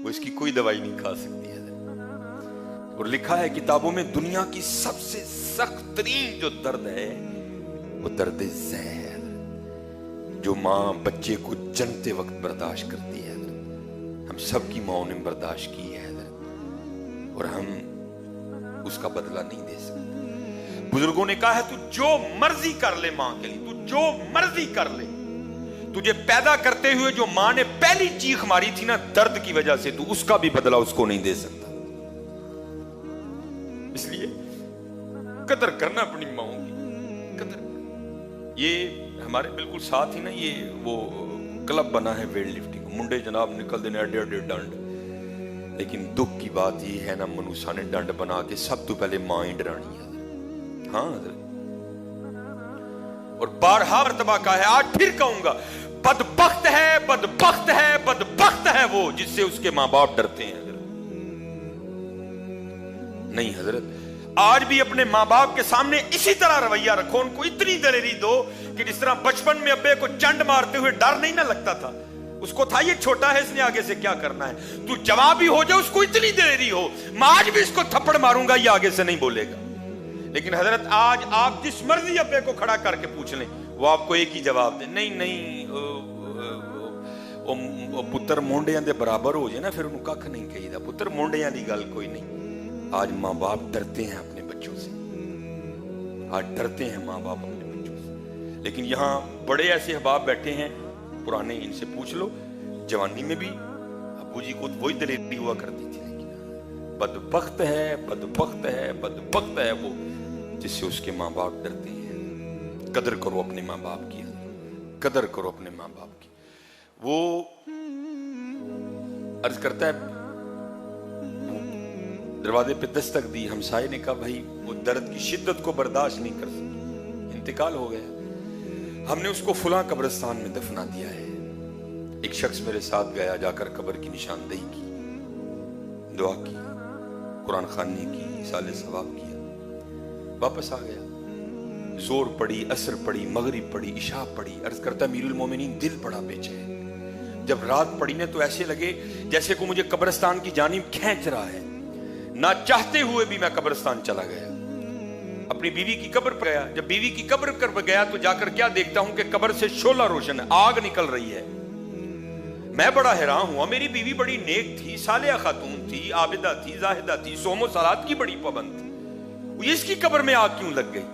وہ اس کی کوئی دوائی نہیں کھا سکتی ہے. اور لکھا ہے کتابوں میں دنیا کی سب سے سخت ترین جو درد ہے وہ درد ذہ ہے جو ماں بچے کو جنتے وقت برداشت کرتی ہے. ہم سب کی ماں نے برداشت کی ہے اور ہم اس کا بدلہ نہیں دے سکتے. بزرگوں نے کہا ہے تو جو مرضی کر لے ماں کے لیے، تو جو مرضی کر لے، تجھے پیدا کرتے ہوئے جو ماں نے پہلی چیخ ماری تھی نا درد کی وجہ سے، تو اس کا بھی بدلہ اس کو نہیں دے سکتا. اس لیے قدر کرنا اپنی ماؤں کی قدر. یہ ہمارے بالکل ساتھ ہی نا یہ وہ کلب بنا ہے ویٹ لفٹنگ، منڈے جناب نکل دینے اڈے اڈے ڈنڈ. لیکن دکھ کی بات یہ ہے نا منوسا نے ڈنڈ بنا کے سب تو پہلے ماں ہی ڈرانی ہے. ہاں حضرت، اور بارہا مرتبہ کہا ہے، آج پھر کہوں گا، بدبخت ہے بدبخت ہے بدبخت ہے وہ جس سے اس کے ماں باپ ڈرتے ہیں. نہیں حضرت، آج بھی اپنے ماں باپ کے سامنے اسی طرح رویہ رکھو، ان کو اتنی دلیری دو کہ جس طرح بچپن میں ابے کو چنڈ مارتے ہوئے ڈر نہیں نہ لگتا تھا، اس کو تھا یہ چھوٹا ہے اس نے آگے سے کیا کرنا ہے، تو جواب بھی ہو جائے اس کو اتنی دلیری ہو، میں آج بھی اس کو تھپڑ ماروں گا یہ آگے سے نہیں بولے گا. لیکن حضرت آج آپ جس مرضی ابے کو کھڑا کر کے پوچھ لیں وہ آپ کو ایک ہی جواب دے، نہیں نہیں پتر مونڈیاں دے برابر ہو جائے نا پھر انہوں ککھ نہیں کہی دا، پتر مونڈیاں دی گل کوئی نہیں. آج ماں باپ ڈرتے ہیں اپنے بچوں سے، آج ڈرتے ہیں ماں باپ اپنے بچوں سے. لیکن یہاں بڑے ایسے احباب بیٹھے ہیں پرانے، ان سے پوچھ لو جوانی میں بھی ابو جی کو وہی دلیری ہوا کرتی تھی. لیکن بدبخت ہے بدبخت ہے بدبخت ہے وہ جس سے اس کے ماں باپ ڈرتے ہیں. قدر کرو اپنے ماں باپ کی، قدر کرو اپنے ماں باپ کی. وہ عرض کرتا ہے دروازے پہ دستک دی، ہمسائے نے کہا بھائی وہ درد کی شدت کو برداشت نہیں کر سکتی، انتقال ہو گیا، ہم نے اس کو فلاں قبرستان میں دفنا دیا ہے. ایک شخص میرے ساتھ گیا، جا کر قبر کی نشاندہی کی، دعا کی، قرآن خوانی کی، اصالہ ثواب کیا، واپس آ گیا. زور پڑی، عصر پڑی، مغرب پڑی، عشاء پڑی. عرض کرتا امیر المومنین دل بڑا بے چین. جب رات پڑی نے تو ایسے لگے جیسے کو مجھے قبرستان کی جانب کھینچ رہا ہے. نہ چاہتے ہوئے بھی میں قبرستان چلا گیا، اپنی بیوی کی قبر پر گیا. جب بیوی کی قبر پر گیا تو جا کر کیا دیکھتا ہوں کہ قبر سے شعلہ روشن ہے، آگ نکل رہی ہے. میں بڑا حیران ہوا، میری بیوی بڑی نیک تھی، صالحہ خاتون تھی، عابدہ تھی، زاہدہ تھی، صوم و صلات کی بڑی پابند تھی، اس کی قبر میں آگ کیوں لگ گئی؟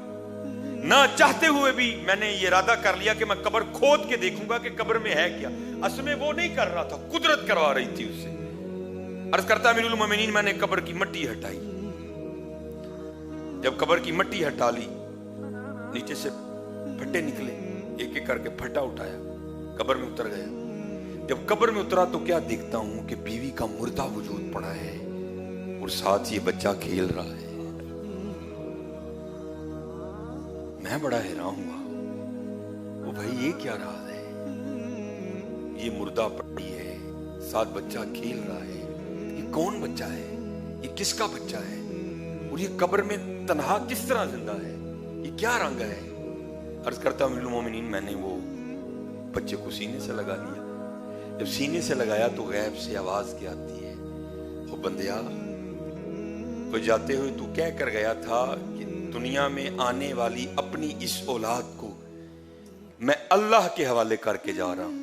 نہ چاہتے ہوئے بھی میں نے یہ ارادہ کر لیا کہ میں قبر کھود کے دیکھوں گا کہ قبر میں ہے کیا. اصل میں وہ نہیں کر رہا تھا، قدرت کروا رہی تھی اس سے. عرض کرتا امیر المومنین میں نے قبر کی مٹی ہٹائی. جب قبر کی مٹی ہٹا لی نیچے سے پھٹے نکلے، ایک ایک کر کے پھٹا اٹھایا، قبر میں اتر گیا. جب قبر میں اترا تو کیا دیکھتا ہوں کہ بیوی کا مردہ وجود پڑا ہے اور ساتھ یہ بچہ کھیل رہا ہے. میں بڑا حیران ہوا، وہ بھائی یہ کیا راز ہے؟ یہ مردہ پڑی ہے، ساتھ بچہ کھیل رہا ہے، یہ کون بچہ ہے؟ یہ کس کا بچہ ہے؟ اور یہ قبر میں تنہا کس طرح زندہ ہے؟ یہ کیا رنگ ہے؟ عرض کرتا امیر المومنین میں نے وہ بچے کو سینے سے لگا لیا. جب سینے سے لگایا تو غیب سے آواز کیا آتی ہے، وہ بندیا وہ جاتے ہوئے تو کہہ کر گیا تھا کہ دنیا میں آنے والی اپنی اس اولاد کو میں اللہ کے حوالے کر کے جا رہا ہوں.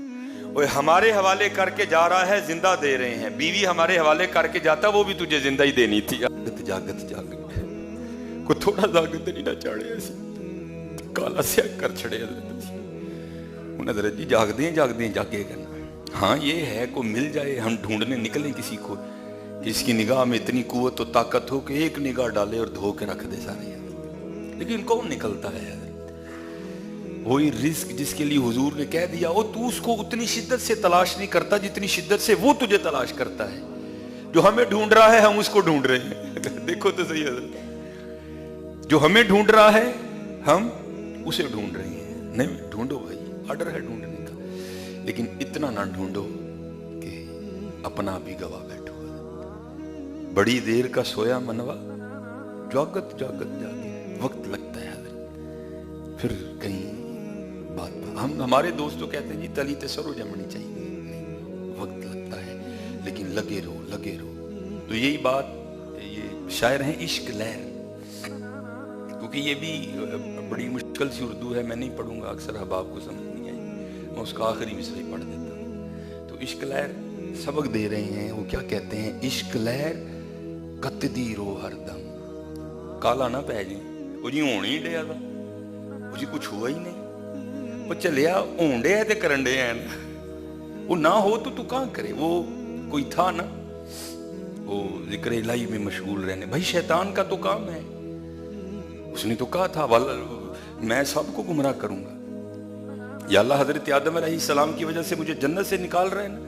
وہ ہمارے حوالے کر کے جا رہا ہے، زندہ دے رہے ہیں. بیوی ہمارے حوالے کر کے جاتا وہ بھی تجھے زندہ ہی دینی تھی. جاگت جاگت کو تھوڑا جاگت نہیں نہ چاڑے ایسی کالا سیا کر چھڑے حضرت جی جاگ دیں جاگے کرنا. ہاں یہ ہے کو مل جائے، ہم ڈھونڈنے نکلیں کسی کو جس کی نگاہ میں اتنی قوت و طاقت ہو کہ ایک نگاہ ڈالے اور دھو کے رکھ دے سارے. لیکن کون نکلتا ہے؟ وہی رزق جس کے لیے حضور نے کہہ دیا وہ تو اس کو اتنی شدت سے تلاش نہیں کرتا جتنی شدت سے وہ تجھے تلاش کرتا ہے. جو ہمیں ڈھونڈ رہا ہے ہم اس کو ڈھونڈ رہے ہیں. دیکھو تو صحیح حضرت، جو ہمیں ڈھونڈ رہا ہے ہم اسے ڈھونڈ رہے ہیں. نہیں ڈھونڈو بھائی، آرڈر ہے ڈھونڈنے کا، لیکن اتنا نہ ڈھونڈو کہ اپنا بھی گواہ بیٹھو. بڑی دیر کا سویا منوا، جاگت جاگت جاگے وقت لگتا ہے حضرت. پھر کہیں ہمارے دوستوں کہتے ہیں جی تلی تے سرو جمنی چاہیے، وقت لگتا ہے. لیکن لگے رہو لگے رہو. تو یہی بات یہ شاعر ہیں عشق لہر، کیونکہ یہ بھی بڑی مشکل سی اردو ہے، میں نہیں پڑھوں گا، اکثر احباب کو سمجھ نہیں آئی، میں اس کا آخری مصرع ہی پڑھ دیتا ہوں. تو عشق لہر سبق دے رہے ہیں. وہ کیا کہتے ہیں؟ عشق لہر کتدی رو ہر دم. کالا نہ پہ جائیں. وہ جی ہون ہی ڈیا تھا، وہ جی کچھ ہوا ہی نہیں، وہ چلیا ہون ڈیا تے کرن ڈیا ہے نا. وہ نہ ہو تو کہاں کرے؟ وہ کوئی تھا نا، وہ ذکر الہی میں مشغول رہنے. بھائی شیطان کا تو کام ہے، اس نے تو کہا تھا میں سب کو گمراہ کروں گا. یا اللہ حضرت آدم علیہ السلام کی وجہ سے مجھے جنت سے نکال رہے ہیں نا،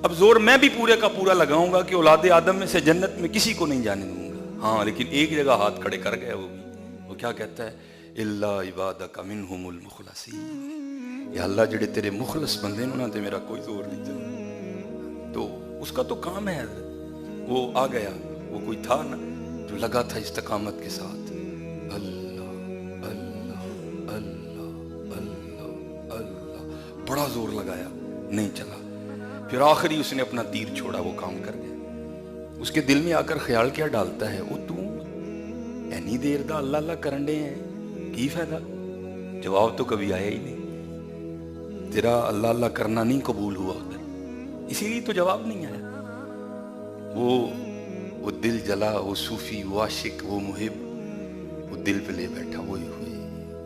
اب زور میں بھی پورے کا پورا لگاؤں گا کہ اولاد آدم میں سے جنت میں کسی کو نہیں جانے دوں گا. ہاں لیکن ایک جگہ ہاتھ کھڑے کر گیا وہ بھی. وہ کیا کہتا ہے؟ الا عبادک منہم المخلصین. یا اللہ جڑے تیرے مخلص بندے انہاں تے میرا کوئی زور نہیں چلتا. تو اس کا تو کام ہے حضرت. وہ آ گیا، وہ کوئی تھا نا جو لگا تھا استقامت کے ساتھ، اللہ اللہ اللہ اللہ اللہ، بڑا زور لگایا، نہیں چلا. پھر آخری اس نے اپنا تیر چھوڑا، وہ کام کر گیا. اس کے دل میں آ کر خیال کیا ڈالتا ہے؟ وہ تو اینی دیر دا اللہ اللہ کرن دے ہیں، کی فائدہ؟ جواب تو کبھی آیا ہی نہیں. تیرا اللہ اللہ کرنا نہیں قبول ہوا ادھر، اسی لیے تو جواب نہیں آیا. وہ دل جلا، وہ صوفی، وہ عاشق، وہ محب، وہ دل پہ لے بیٹھا. وہ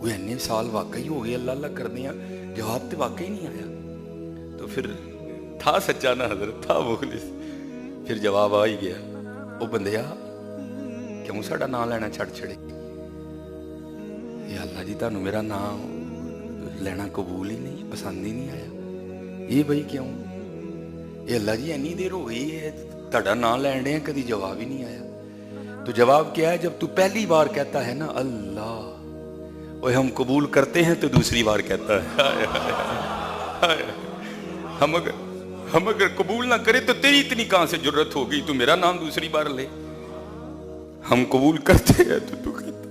اتنے سال واقعی ہو گئے اللہ اللہ کر دیا، جواب تو واقعی نہیں آیا. تو پھر تھا سچا نا حضرت، تھا مخلص، پھر جواب آ ہی گیا. وہ بندیا کیوں ساڈا نام لینا چھڑ چھڑے؟ یا اللہ جی تانوں میرا نام لینا قبول ہی نہیں، پسند ہی نہیں آیا. یہ بھائی کیوں؟ یہ اللہ جی اینی دیر ہو گئی ہے تہاڈا نام لین رہے ہیں، کدی جواب ہی نہیں آیا. تو جواب کیا ہے؟ جب تو پہلی بار کہتا ہے نا اللہ، اور ہم قبول کرتے ہیں تو دوسری بار کہتا ہے. ہم اگر قبول نہ کرے تو تیری اتنی کہاں سے جرت ہو گئی تو میرا نام دوسری بار لے؟ ہم قبول کرتے ہیں تو تو کہتا،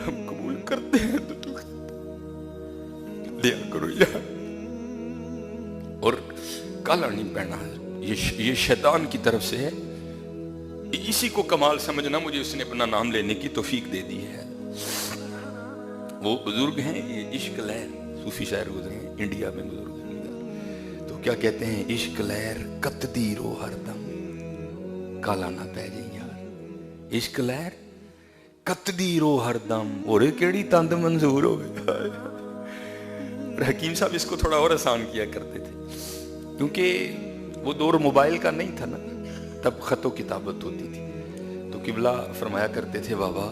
ہم قبول کرتے ہیں تو تو کہتا دیا کرو یار. اور کالا نہیں پہنا، یہ شیطان کی طرف سے ہے. اسی کو کمال سمجھنا، مجھے اس نے اپنا نام لینے کی توفیق دے دی ہے. وہ بزرگ ہیں، یہ عشق لہر صوفی شاعر گزرے ہیں انڈیا میں بزرگ. تو کیا کہتے ہیں؟ عشق لہر کتدی رو ہر دم، کالا نہ پہ جائیں یار. عشق لہر کتدی رو ہر دم. اور کیڑی تند منظور ہو گئے. حکیم صاحب اس کو تھوڑا اور آسان کیا کرتے تھے، کیونکہ وہ دور موبائل کا نہیں تھا نا، تب خط و کتابت ہوتی تھی. تو قبلہ فرمایا کرتے تھے بابا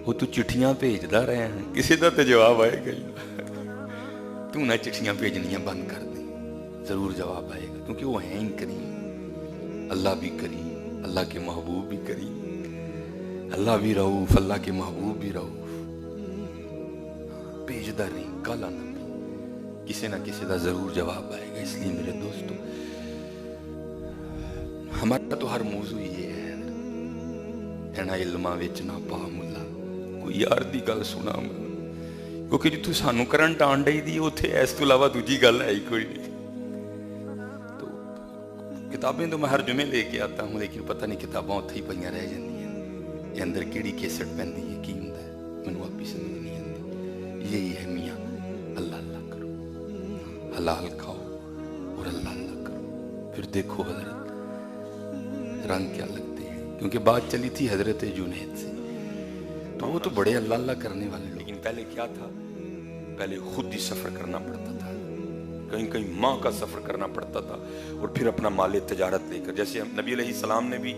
وہ تو چٹھیاں بھیجدا رہے ہیں، کسی دا تے جواب آئے گا ہی. تو نہ چٹھیاں بھیجنیاں بند کر دیں، ضرور جواب آئے گا، کیونکہ وہ ہیں کریم. اللہ بھی کریم، اللہ کے محبوب بھی کریم، اللہ بھی رؤوف، اللہ کے محبوب بھی رؤوف. بھیجدا نہیں، کالا نہ بھی، کسی نہ کسی دا ضرور جواب آئے گا. اس لیے میرے دوستو ہمارا تو ہر موضوع یہ ہے اینا علماں وچ نہ پا ملا، کوئی یار دی گل سنا ملا، کیونکہ جتوں سانو کرنٹ آن ڈئی دی اتنے اس تو علاوہ دوجی گل ہے ہی کوئی نہیں. تو کتابیں تو میں ہر جمعے لے کے آتا ہوں، لیکن پتہ نہیں کتاباں اتھے ہی پئیاں رہ جاندیاں، یہ اندر کیڑی کیسٹ پیندی ہے کی ہوندا ہے مینوں آپ ہی سمجھ نہیں آندی. یہی ہے میاں، اللہ اللہ کرو، حلال کھاؤ اور اللہ اللہ کرو. پھر دیکھو حضرت رنگ کیا لگتے ہیں. کیونکہ بات چلی تھی حضرت جنید سے، تو وہ تو بڑے اللہ اللہ کرنے والے. لیکن پہلے کیا تھا؟ پہلے خود ہی سفر کرنا پڑتا تھا، کہیں کہیں ماہ کا سفر کرنا پڑتا تھا، اور پھر اپنا مال تجارت لے کر. جیسے نبی علیہ السلام نے بھی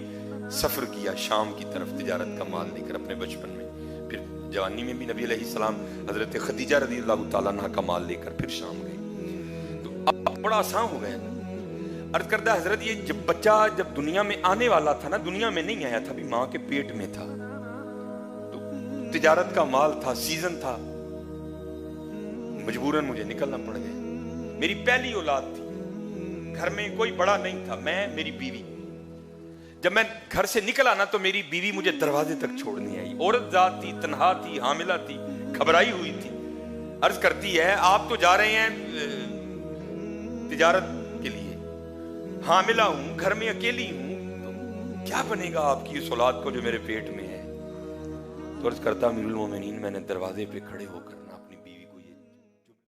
سفر کیا شام کی طرف تجارت کا مال لے کر اپنے بچپن میں. پھر جوانی میں بھی نبی علیہ السلام حضرت خدیجہ رضی اللہ تعالیٰ عنہ کا مال لے کر پھر شام گئے. تو اب بڑا آسان ہو گیا. عرض کردہ حضرت یہ جب بچہ جب دنیا میں آنے والا تھا نا، دنیا میں نہیں آیا تھا، بھی ماں کے پیٹ میں تھا، تو تجارت کا مال تھا، سیزن تھا، مجبوراً مجھے نکلنا پڑ گیا. میری پہلی اولاد تھی، گھر میں کوئی بڑا نہیں تھا، میں میری بیوی. جب میں گھر سے نکلا نا تو میری بیوی مجھے دروازے تک چھوڑنے آئی. عورت ذات تھی، تنہا تھی، حاملہ تھی، گھبرائی ہوئی تھی. عرض کرتی ہے آپ تو جا رہے ہیں تجارت کے لیے، حاملہ ہوں، گھر میں اکیلی ہوں، تو کیا بنے گا آپ کی اس اولاد کو جو میرے پیٹ میں ہے؟ تو عرض کرتا امیر المومنین میں نے دروازے پہ کھڑے ہو کر